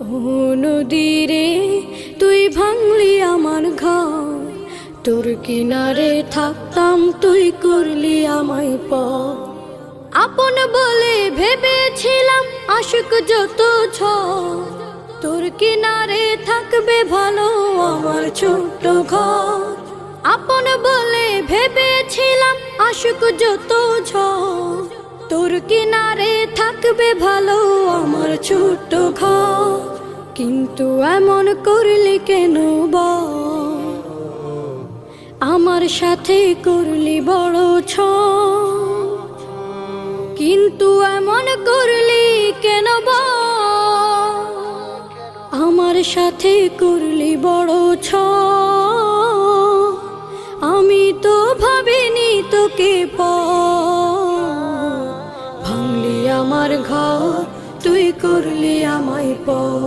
ও নদীরে তুই ভাঙলি আমার ঘর, তোর কিনারে থাকতাম তুই করলি আমায় পর। আপন বলে ভেবেছিলাম আশুক যত ঝড়, তোর কিনারে থাকবে ভালো আমার ছোট্ট ঘর। আপন বলে ভেবেছিলাম আশুক যত ঝড়, তোর কিনারে থাকবে ভালো আমার ছোট্ট ঘর। কিন্তু এমন করলি কেন বল, আমার সাথে করলি বড় ছল। কিন্তু এমন করলি কেন বল, আমার সাথে করলি বড় ছল। আমি তো ভাবিনি তোকে ভাঙলি আমার ঘর, তুই করলি আমায় পর।